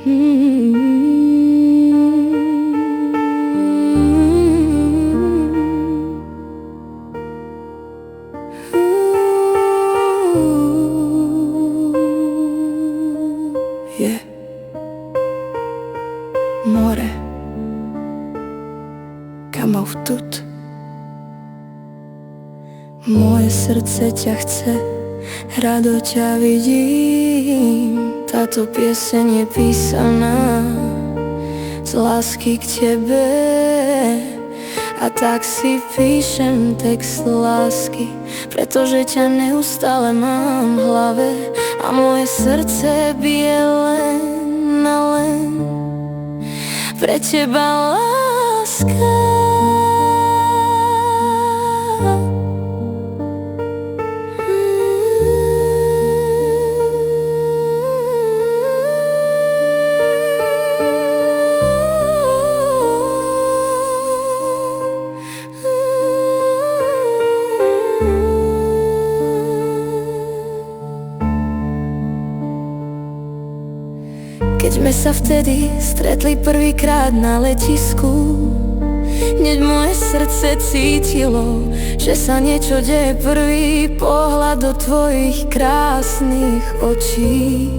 Je more, kam vtut. Moje srdce ťa chce, rado ťa vidím. Táto pieseň je písaná z lásky k tebe. A tak si píšem text lásky, pretože ťa neustále mám v hlave. A moje srdce bije len a len pre teba, láska. Keď sme sa vtedy stretli prvýkrát na letisku, hneď moje srdce cítilo, že sa niečo deje. Prvý pohľad do tvojich krásnych očí,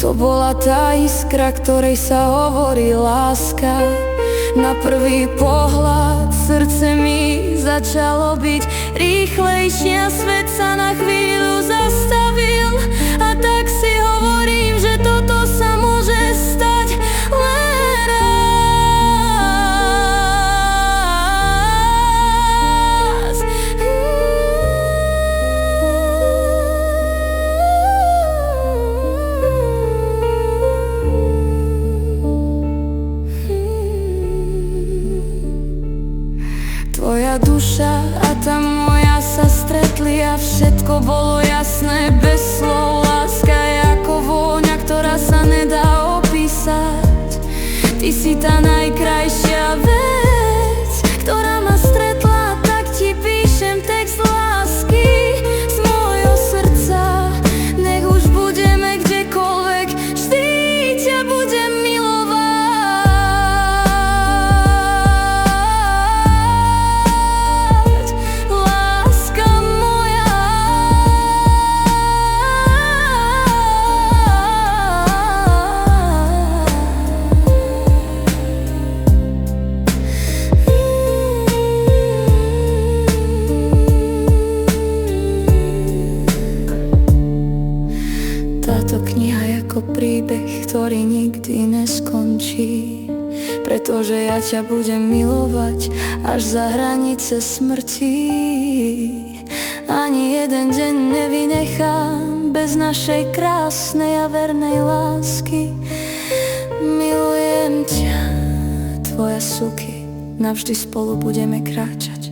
to bola tá iskra, ktorej sa hovorí láska. Na prvý pohľad srdce mi začalo byť rýchlejšie a svet sa na chvíľu zastavil. A tak si hovorím, že toto sa môže stať len raz. Tvoja duša a tá moja sa stretli a všetko bolo jasné bez slov. Láska je ako vôňa, ktorá sa nedá opísať. Ty si tá najkrajšia vec, ktorá ma stretla. Tak ti píšem text lásky z môjho srdca. Nech už budeme kdekoľvek, vždy ťa budem milovať. Láska moja, táto kniha je ako príbeh, ktorý nikdy neskončí, pretože ja ťa budem milovať až za hranice smrti. Ani jeden deň nevynechám bez našej krásnej a vernej lásky. Milujem ťa, tvoja Suky, navždy spolu budeme kráčať.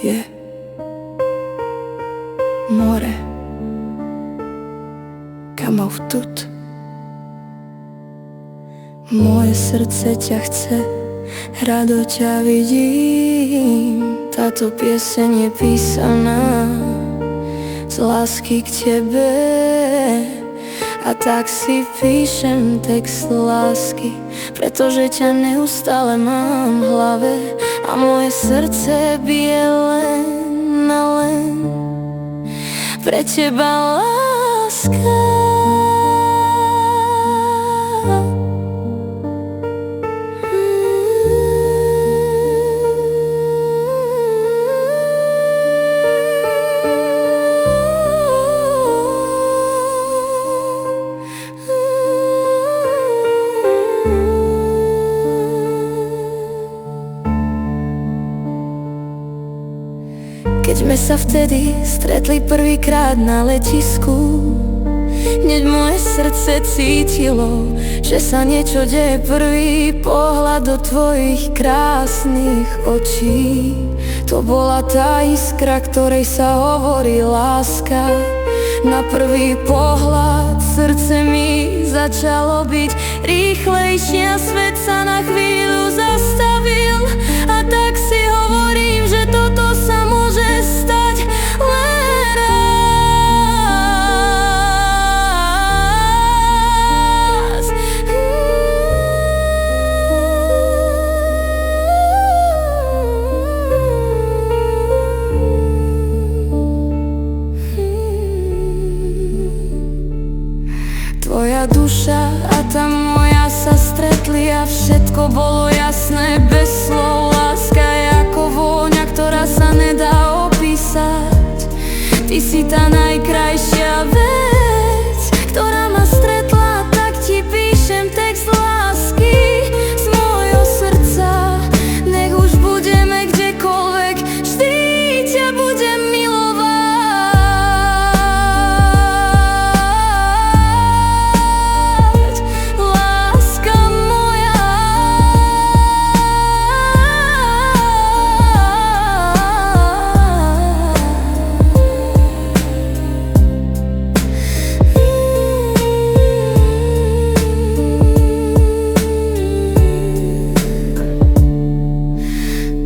Je more, kam vtut. Moje srdce ťa chce, rado ťa vidím. Táto pieseň je písaná z lásky k tebe. A tak si píšem text lásky, pretože ťa neustále mám v hlave. A moje srdce bije len a len pre teba, láska. Keď sme sa vtedy stretli prvýkrát na letisku, Hneď moje srdce cítilo, že sa niečo deje. Prvý pohľad do tvojich krásnych očí, to bola tá iskra, ktorej sa hovorí láska. Na prvý pohľad srdce mi začalo byť rýchlejšie a svet sa na chvíľu zastavil. A tak si hovorím, že toto sa môže stať len raz. Tvoja duša a tá moja sa stretli a všetko bolo jasné bez slov. Láska je ako vôňa, ktorá sa nedá opísať. Ty si tá najkrajšia vec, ktorá ma stretla. Tak ti píšem text lásky z môjho srdca. Nech už budeme kdekoľvek, vždy ťa budem milovať. Láska moja,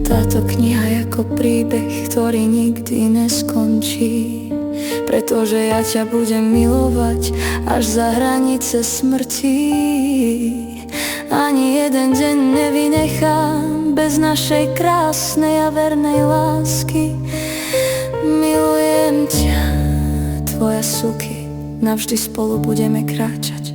táto kniha je ako príbeh, ktorý nikdy neskončí, pretože ja ťa budem milovať až za hranice smrti. Ani jeden deň nevynechám bez našej krásnej a vernej lásky. Milujem ťa, tvoja Suky, navždy spolu budeme kráčať.